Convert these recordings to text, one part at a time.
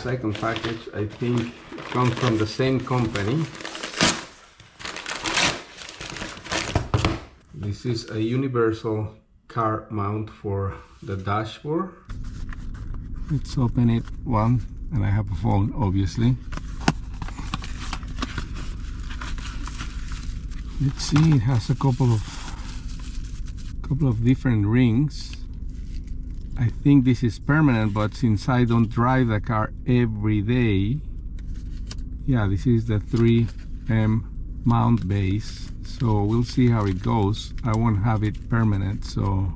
second package. I think it comes from the same company. This is a universal car mount for the dashboard. Let's open it one, and I have a phone, obviously. Let's see, it has a couple of different rings. I think this is permanent, but since I don't drive the car every day, yeah, this is the 3M mount base, so we'll see how it goes. I won't have it permanent, so,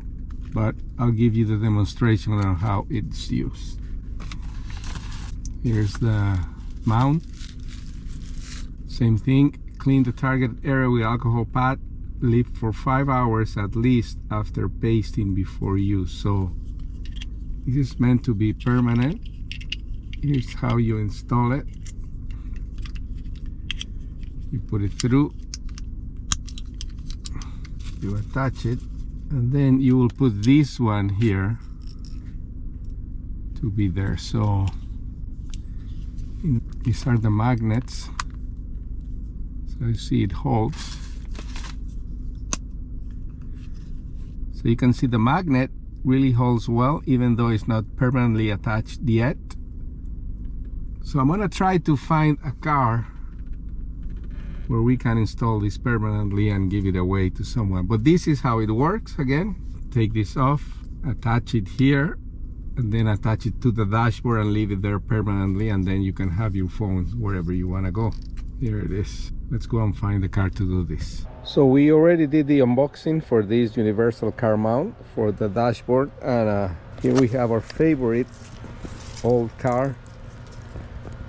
but I'll give you the demonstration on how it's used. Here's the mount. Same thing, clean the target area with alcohol pad, leave for 5 hours at least after pasting before use. So this is meant to be permanent. Here's how you install it. You put it through, you attach it, and then you will put this one here to be there. So these are the magnets. So you see it holds. So you can see the magnet really holds well, even though it's not permanently attached yet. So I'm gonna try to find a car where we can install this permanently and give it away to someone. But this is how it works. Again, take this off, attach it here, and then attach it to the dashboard and leave it there permanently, and then you can have your phone wherever you want to go. Here it is. Let's go and find the car to do this. So we already did the unboxing for this universal car mount for the dashboard, and here we have our favorite old car,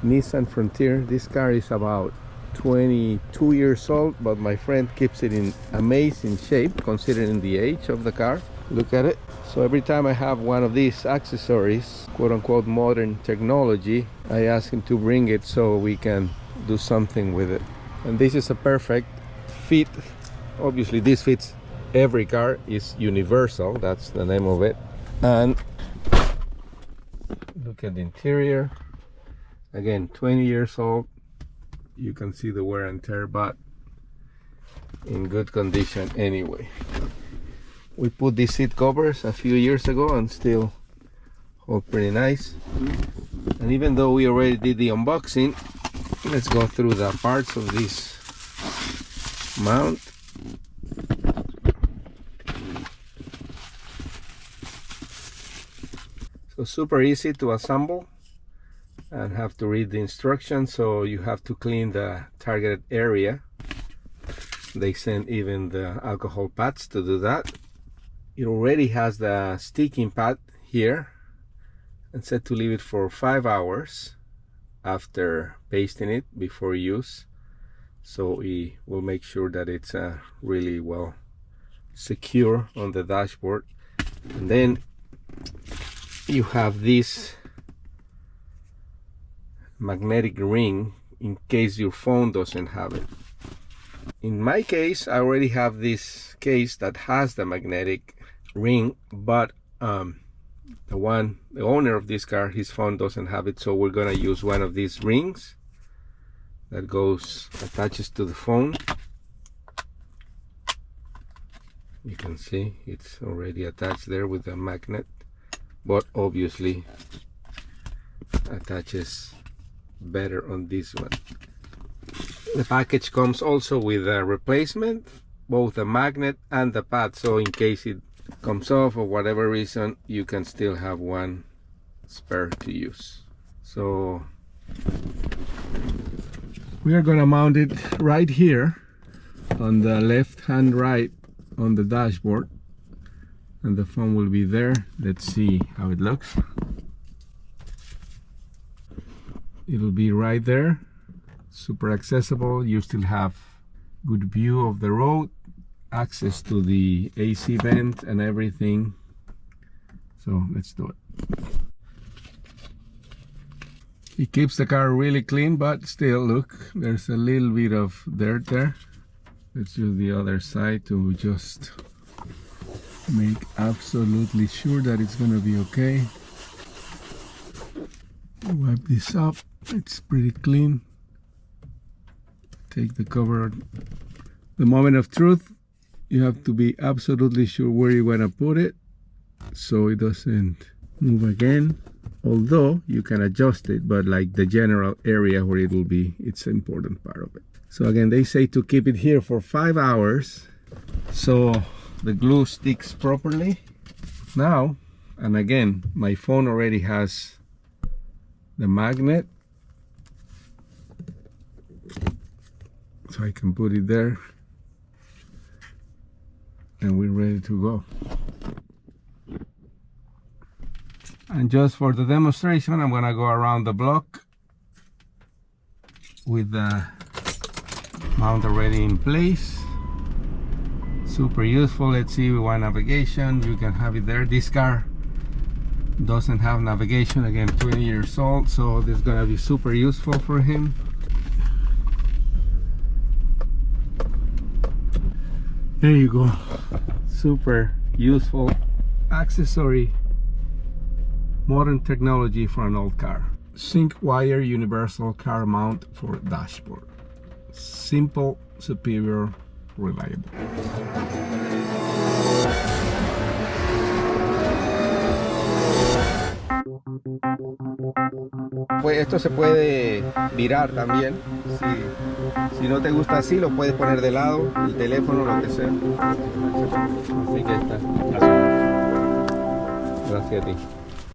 Nissan Frontier. This car is about 22 years old, but my friend keeps it in amazing shape considering the age of the car. Look at it. So every time I have one of these accessories, quote-unquote modern technology, I ask him to bring it so we can do something with it. And this is a perfect fit. Obviously this fits every car, is universal, that's the name of it. And look at the interior. Again, 20 years old. You can see the wear and tear, but in good condition anyway. We put these seat covers a few years ago and still hold pretty nice. And even though we already did the unboxing, let's go through the parts of this mount. So super easy to assemble and have to read the instructions. So you have to clean the targeted area. They send even the alcohol pads to do that. It already has the sticking pad here and said to leave it for 5 hours after pasting it before use. So we will make sure that it's really well secure on the dashboard. And then you have this magnetic ring in case your phone doesn't have it. In my case, I already have this case that has the magnetic ring, but the owner of this car, his phone doesn't have it, so we're gonna use one of these rings that attaches to the phone. You can see it's already attached there with a magnet, but obviously attaches better on this one. The package comes also with a replacement, both the magnet and the pad, so in case it comes off for whatever reason, you can still have one spare to use. So we are gonna mount it right here on the left hand right on the dashboard, and the phone will be there. Let's see how it looks. It'll be right there, super accessible. You still have good view of the road, access to the AC vent and everything. So let's do it. It keeps the car really clean, but still, look, there's a little bit of dirt there. Let's use the other side to just make absolutely sure that it's gonna be okay. Wipe this up, it's pretty clean. Take the cover. The moment of truth, you have to be absolutely sure where you want to put it so it doesn't move again. Although you can adjust it, but like the general area where it will be, it's an important part of it. So again, they say to keep it here for 5 hours so the glue sticks properly. Now, and again, my phone already has the magnet, so I can put it there and we're ready to go. And just for the demonstration, I'm gonna go around the block with the mount already in place. Super useful. Let's see, we want navigation, you can have it there. This car doesn't have navigation, again 20 years old, so this is gonna be super useful for him. There you go. Super useful accessory, modern technology for an old car. SYNCWIRE universal car mount for dashboard. Simple, superior, reliable. Pues esto se puede virar también. Si no te gusta así, lo puedes poner de lado, el teléfono, lo que sea. Así que está. Gracias a ti.